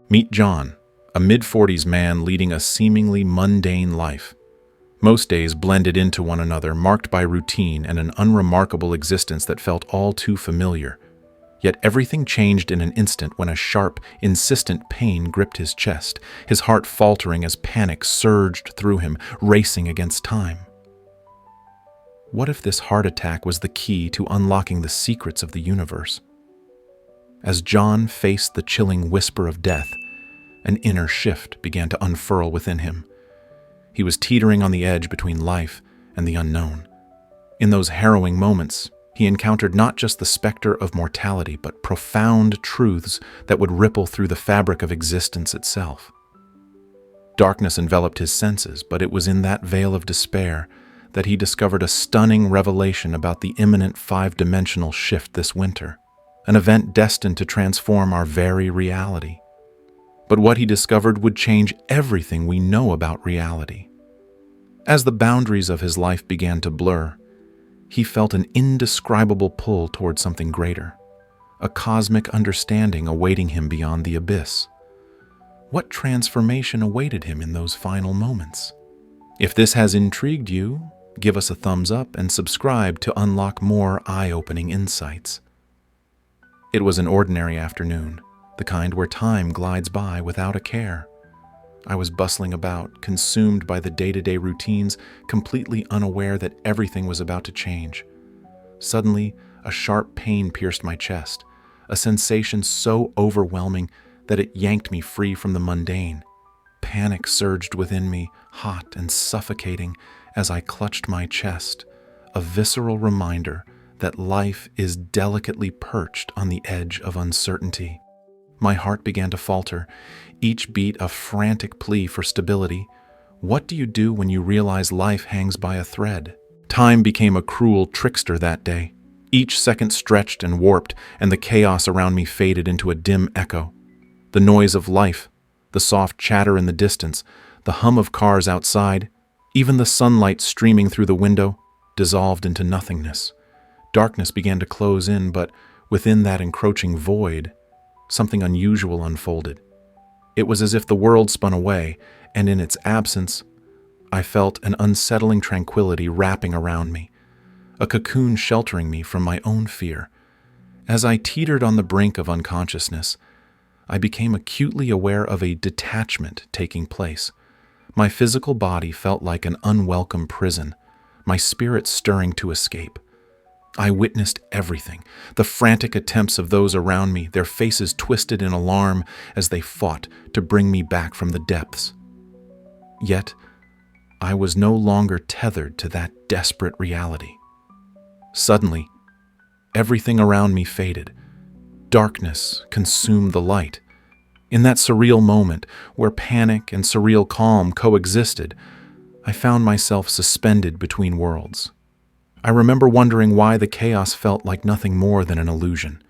Meet John, a mid-40s man leading a seemingly mundane life. Most days blended into one another, marked by routine and an unremarkable existence that felt all too familiar. Yet everything changed in an instant when a sharp, insistent pain gripped his chest, his heart faltering as panic surged through him, racing against time. What if this heart attack was the key to unlocking the secrets of the universe? As John faced the chilling whisper of death, an inner shift began to unfurl within him. He was teetering on the edge between life and the unknown. In those harrowing moments, he encountered not just the specter of mortality, but profound truths that would ripple through the fabric of existence itself. Darkness enveloped his senses, but it was in that veil of despair that he discovered a stunning revelation about the imminent five-dimensional shift this winter, an event destined to transform our very reality. But what he discovered would change everything we know about reality. As the boundaries of his life began to blur, he felt an indescribable pull toward something greater, a cosmic understanding awaiting him beyond the abyss. What transformation awaited him in those final moments? If this has intrigued you, give us a thumbs up and subscribe to unlock more eye-opening insights. It was an ordinary afternoon, the kind where time glides by without a care. I was bustling about, consumed by the day-to-day routines, completely unaware that everything was about to change. Suddenly, a sharp pain pierced my chest, a sensation so overwhelming that it yanked me free from the mundane. Panic surged within me, hot and suffocating, as I clutched my chest, a visceral reminder that life is delicately perched on the edge of uncertainty. My heart began to falter, each beat a frantic plea for stability. What do you do when you realize life hangs by a thread? Time became a cruel trickster that day. Each second stretched and warped, and the chaos around me faded into a dim echo. The noise of life, the soft chatter in the distance, the hum of cars outside, even the sunlight streaming through the window, dissolved into nothingness. Darkness began to close in, but within that encroaching void, something unusual unfolded. It was as if the world spun away, and in its absence, I felt an unsettling tranquility wrapping around me, a cocoon sheltering me from my own fear. As I teetered on the brink of unconsciousness, I became acutely aware of a detachment taking place. My physical body felt like an unwelcome prison, my spirit stirring to escape. I witnessed everything, the frantic attempts of those around me, their faces twisted in alarm as they fought to bring me back from the depths. Yet, I was no longer tethered to that desperate reality. Suddenly, everything around me faded. Darkness consumed the light. In that surreal moment, where panic and surreal calm coexisted, I found myself suspended between worlds. I remember wondering why the chaos felt like nothing more than an illusion.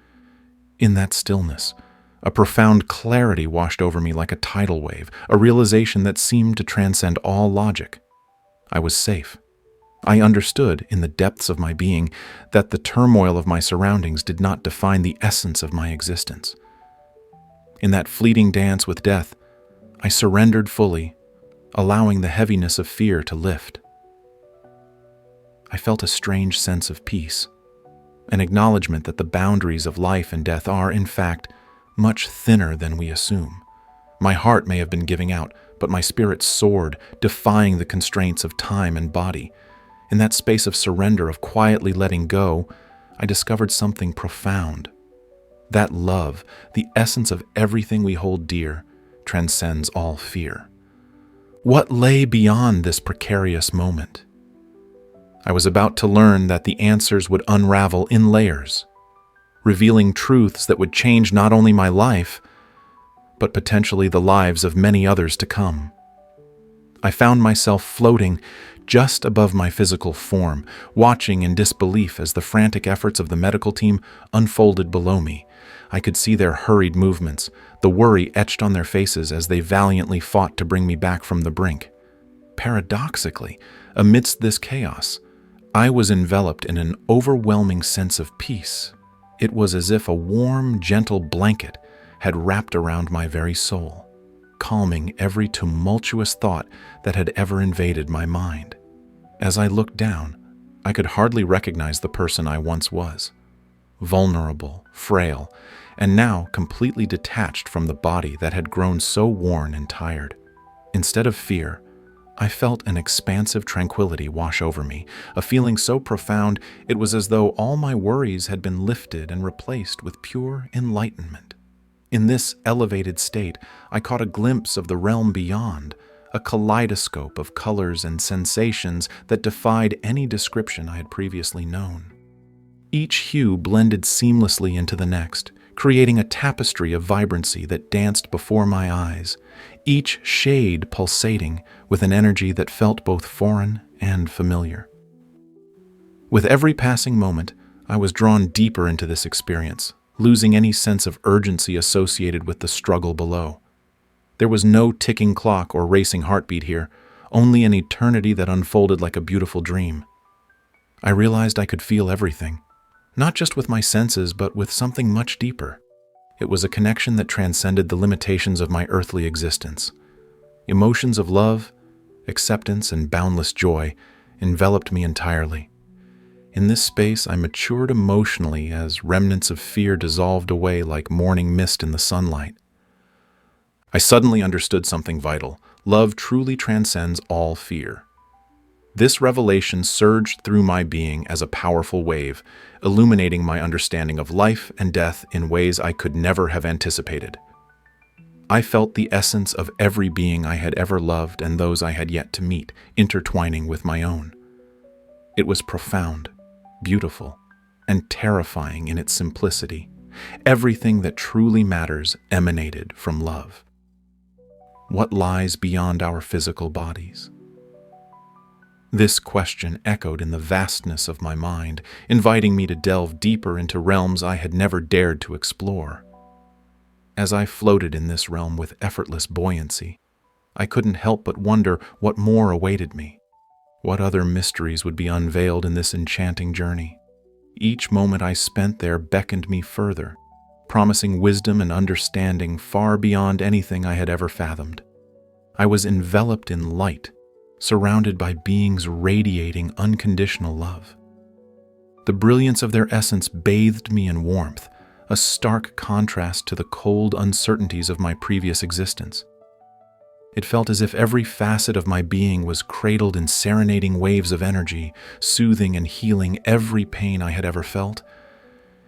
In that stillness, a profound clarity washed over me like a tidal wave, a realization that seemed to transcend all logic. I was safe. I understood, in the depths of my being, that the turmoil of my surroundings did not define the essence of my existence. In that fleeting dance with death, I surrendered fully, allowing the heaviness of fear to lift. I felt a strange sense of peace, an acknowledgement that the boundaries of life and death are, in fact, much thinner than we assume. My heart may have been giving out, but my spirit soared, defying the constraints of time and body. In that space of surrender, of quietly letting go, I discovered something profound. That love, the essence of everything we hold dear, transcends all fear. What lay beyond this precarious moment? I was about to learn that the answers would unravel in layers, revealing truths that would change not only my life, but potentially the lives of many others to come. I found myself floating just above my physical form, watching in disbelief as the frantic efforts of the medical team unfolded below me. I could see their hurried movements, the worry etched on their faces as they valiantly fought to bring me back from the brink. Paradoxically, amidst this chaos, I was enveloped in an overwhelming sense of peace. It was as if a warm, gentle blanket had wrapped around my very soul, calming every tumultuous thought that had ever invaded my mind. As I looked down, I could hardly recognize the person I once was. Vulnerable, frail, and now completely detached from the body that had grown so worn and tired. Instead of fear, I felt an expansive tranquility wash over me, a feeling so profound it was as though all my worries had been lifted and replaced with pure enlightenment. In this elevated state, I caught a glimpse of the realm beyond, a kaleidoscope of colors and sensations that defied any description I had previously known. Each hue blended seamlessly into the next, creating a tapestry of vibrancy that danced before my eyes, each shade pulsating with an energy that felt both foreign and familiar. With every passing moment, I was drawn deeper into this experience, losing any sense of urgency associated with the struggle below. There was no ticking clock or racing heartbeat here, only an eternity that unfolded like a beautiful dream. I realized I could feel everything, not just with my senses, but with something much deeper. It was a connection that transcended the limitations of my earthly existence. Emotions of love, acceptance, and boundless joy enveloped me entirely. In this space, I matured emotionally as remnants of fear dissolved away like morning mist in the sunlight. I suddenly understood something vital. Love truly transcends all fear. This revelation surged through my being as a powerful wave, illuminating my understanding of life and death in ways I could never have anticipated. I felt the essence of every being I had ever loved and those I had yet to meet, intertwining with my own. It was profound, beautiful, and terrifying in its simplicity. Everything that truly matters emanated from love. What lies beyond our physical bodies? This question echoed in the vastness of my mind, inviting me to delve deeper into realms I had never dared to explore. As I floated in this realm with effortless buoyancy, I couldn't help but wonder what more awaited me. What other mysteries would be unveiled in this enchanting journey? Each moment I spent there beckoned me further, promising wisdom and understanding far beyond anything I had ever fathomed. I was enveloped in light, surrounded by beings radiating unconditional love. The brilliance of their essence bathed me in warmth, a stark contrast to the cold uncertainties of my previous existence. It felt as if every facet of my being was cradled in serenading waves of energy, soothing and healing every pain I had ever felt.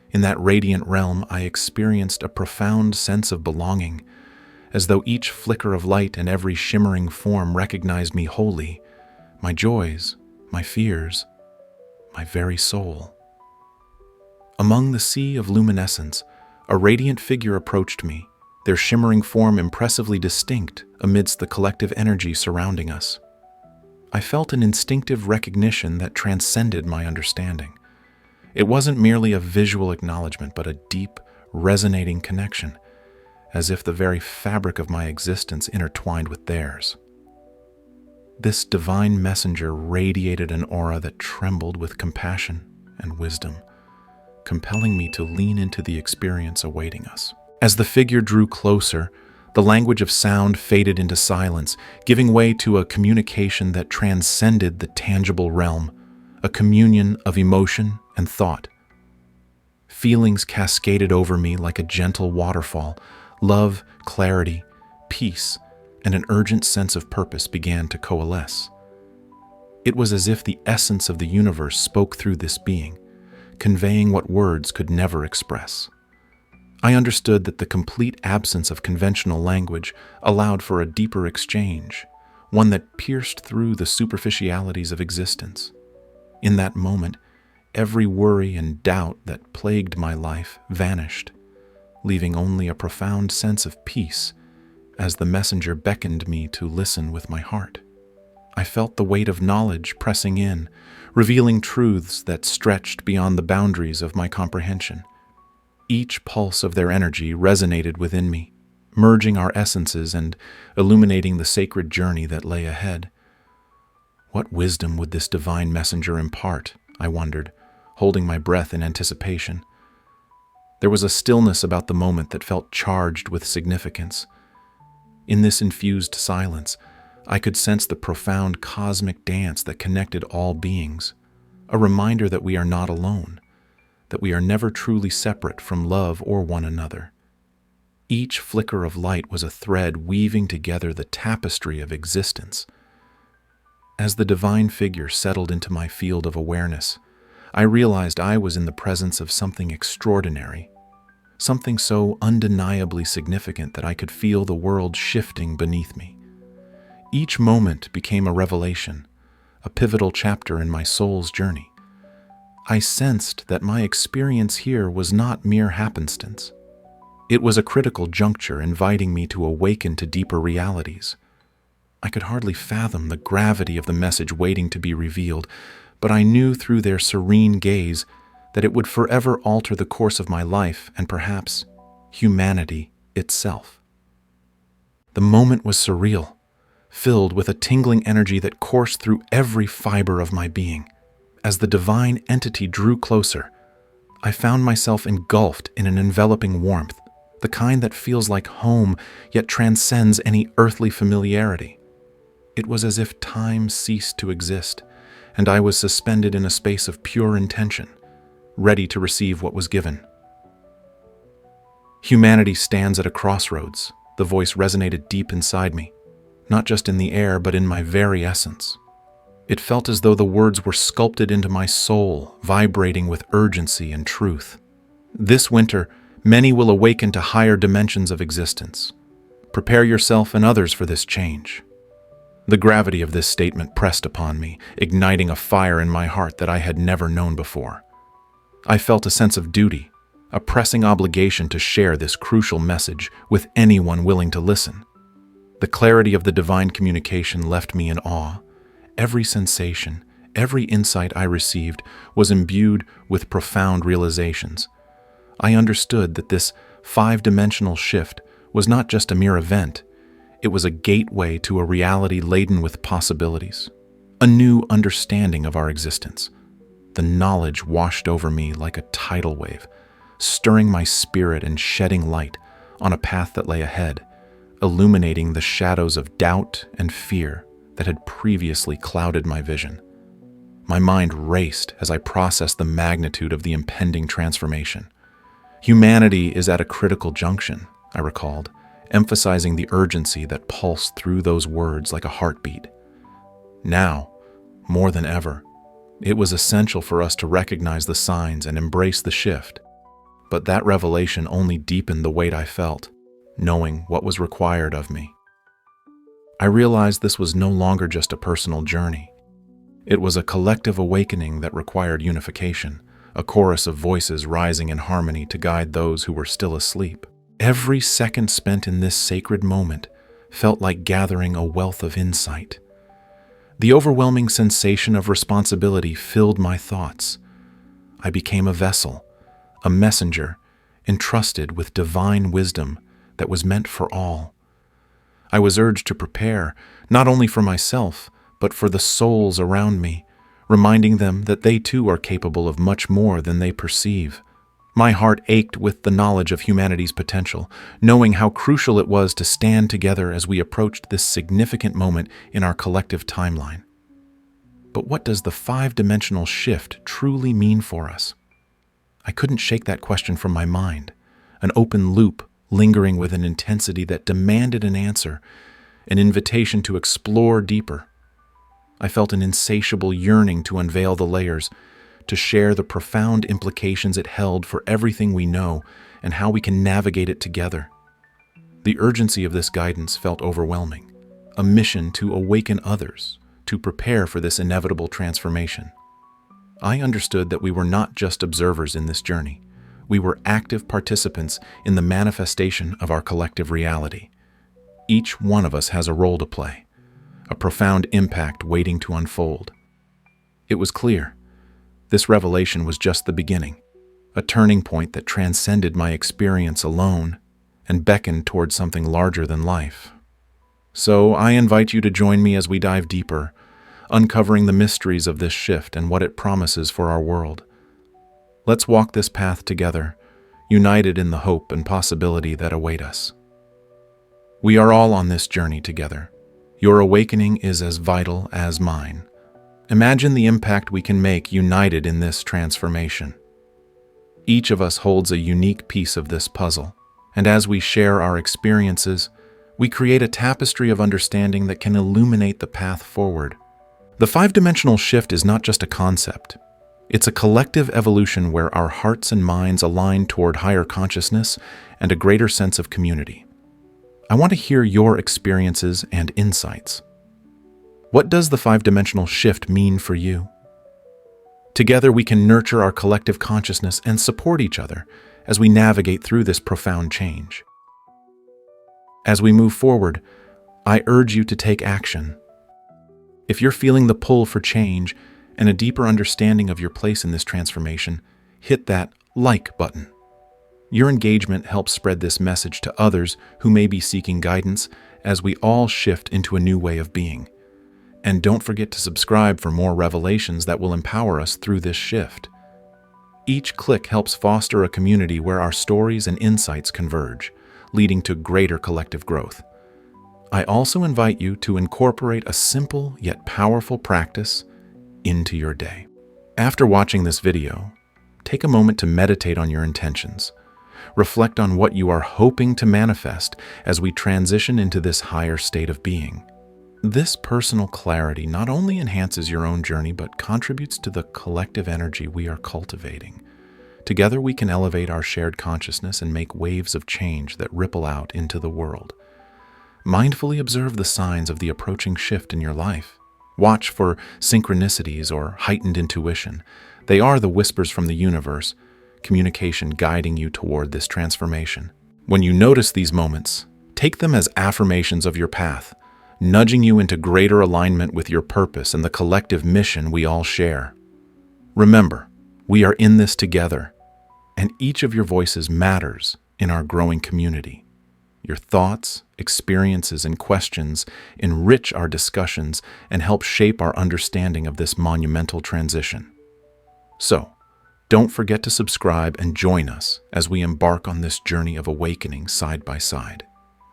In that radiant realm, I experienced a profound sense of belonging, as though each flicker of light and every shimmering form recognized me wholly, my joys, my fears, my very soul. Among the sea of luminescence, a radiant figure approached me, their shimmering form impressively distinct amidst the collective energy surrounding us. I felt an instinctive recognition that transcended my understanding. It wasn't merely a visual acknowledgement, but a deep, resonating connection, as if the very fabric of my existence intertwined with theirs. This divine messenger radiated an aura that trembled with compassion and wisdom, compelling me to lean into the experience awaiting us. As the figure drew closer, the language of sound faded into silence, giving way to a communication that transcended the tangible realm, a communion of emotion and thought. Feelings cascaded over me like a gentle waterfall. Love, clarity, peace, and an urgent sense of purpose began to coalesce. It was as if the essence of the universe spoke through this being, conveying what words could never express. I understood that the complete absence of conventional language allowed for a deeper exchange, one that pierced through the superficialities of existence. In that moment, every worry and doubt that plagued my life vanished, leaving only a profound sense of peace as the messenger beckoned me to listen with my heart. I felt the weight of knowledge pressing in, revealing truths that stretched beyond the boundaries of my comprehension. Each pulse of their energy resonated within me, merging our essences and illuminating the sacred journey that lay ahead. What wisdom would this divine messenger impart? I wondered, holding my breath in anticipation. There was a stillness about the moment that felt charged with significance. In this infused silence, I could sense the profound cosmic dance that connected all beings, a reminder that we are not alone, that we are never truly separate from love or one another. Each flicker of light was a thread weaving together the tapestry of existence. As the divine figure settled into my field of awareness, I realized I was in the presence of something extraordinary, something so undeniably significant that I could feel the world shifting beneath me. Each moment became a revelation, a pivotal chapter in my soul's journey. I sensed that my experience here was not mere happenstance. It was a critical juncture inviting me to awaken to deeper realities. I could hardly fathom the gravity of the message waiting to be revealed, but I knew through their serene gaze that it would forever alter the course of my life and perhaps humanity itself. The moment was surreal, filled with a tingling energy that coursed through every fiber of my being. As the divine entity drew closer, I found myself engulfed in an enveloping warmth, the kind that feels like home yet transcends any earthly familiarity. It was as if time ceased to exist, and I was suspended in a space of pure intention, ready to receive what was given. Humanity stands at a crossroads, the voice resonated deep inside me, not just in the air but in my very essence. It felt as though the words were sculpted into my soul, vibrating with urgency and truth. This winter, many will awaken to higher dimensions of existence. Prepare yourself and others for this change. The gravity of this statement pressed upon me, igniting a fire in my heart that I had never known before. I felt a sense of duty, a pressing obligation to share this crucial message with anyone willing to listen. The clarity of the divine communication left me in awe. Every sensation, every insight I received was imbued with profound realizations. I understood that this five-dimensional shift was not just a mere event. It was a gateway to a reality laden with possibilities, a new understanding of our existence. The knowledge washed over me like a tidal wave, stirring my spirit and shedding light on a path that lay ahead, illuminating the shadows of doubt and fear that had previously clouded my vision. My mind raced as I processed the magnitude of the impending transformation. Humanity is at a critical junction, I recalled, emphasizing the urgency that pulsed through those words like a heartbeat. Now, more than ever, it was essential for us to recognize the signs and embrace the shift. But that revelation only deepened the weight I felt, knowing what was required of me. I realized this was no longer just a personal journey. It was a collective awakening that required unification, a chorus of voices rising in harmony to guide those who were still asleep. Every second spent in this sacred moment felt like gathering a wealth of insight. The overwhelming sensation of responsibility filled my thoughts. I became a vessel, a messenger, entrusted with divine wisdom that was meant for all. I was urged to prepare, not only for myself, but for the souls around me, reminding them that they too are capable of much more than they perceive. My heart ached with the knowledge of humanity's potential, knowing how crucial it was to stand together as we approached this significant moment in our collective timeline. But what does the five-dimensional shift truly mean for us? I couldn't shake that question from my mind, an open loop lingering with an intensity that demanded an answer, an invitation to explore deeper. I felt an insatiable yearning to unveil the layers, to share the profound implications it held for everything we know and how we can navigate it together. The urgency of this guidance felt overwhelming, a mission to awaken others, to prepare for this inevitable transformation. I understood that we were not just observers in this journey. We were active participants in the manifestation of our collective reality. Each one of us has a role to play, a profound impact waiting to unfold. It was clear. This revelation was just the beginning, a turning point that transcended my experience alone and beckoned toward something larger than life. So I invite you to join me as we dive deeper, uncovering the mysteries of this shift and what it promises for our world. Let's walk this path together, united in the hope and possibility that await us. We are all on this journey together. Your awakening is as vital as mine. Imagine the impact we can make united in this transformation. Each of us holds a unique piece of this puzzle, and as we share our experiences, we create a tapestry of understanding that can illuminate the path forward. The five-dimensional shift is not just a concept. It's a collective evolution where our hearts and minds align toward higher consciousness and a greater sense of community. I want to hear your experiences and insights. What does the five-dimensional shift mean for you? Together, we can nurture our collective consciousness and support each other as we navigate through this profound change. As we move forward, I urge you to take action. If you're feeling the pull for change and a deeper understanding of your place in this transformation, hit that like button. Your engagement helps spread this message to others who may be seeking guidance as we all shift into a new way of being. And don't forget to subscribe for more revelations that will empower us through this shift. Each click helps foster a community where our stories and insights converge, leading to greater collective growth. I also invite you to incorporate a simple yet powerful practice into your day. After watching this video, take a moment to meditate on your intentions. Reflect on what you are hoping to manifest as we transition into this higher state of being. This personal clarity not only enhances your own journey, but contributes to the collective energy we are cultivating. Together, we can elevate our shared consciousness and make waves of change that ripple out into the world. Mindfully observe the signs of the approaching shift in your life. Watch for synchronicities or heightened intuition. They are the whispers from the universe, communication guiding you toward this transformation. When you notice these moments, take them as affirmations of your path, nudging you into greater alignment with your purpose and the collective mission we all share. Remember, we are in this together, and each of your voices matters in our growing community. Your thoughts, experiences, and questions enrich our discussions and help shape our understanding of this monumental transition. So, don't forget to subscribe and join us as we embark on this journey of awakening side by side.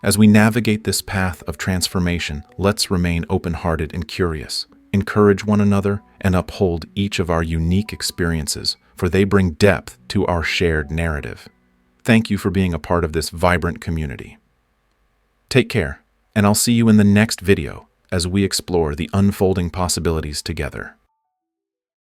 As we navigate this path of transformation, let's remain open-hearted and curious, encourage one another, and uphold each of our unique experiences, for they bring depth to our shared narrative. Thank you for being a part of this vibrant community. Take care, and I'll see you in the next video as we explore the unfolding possibilities together.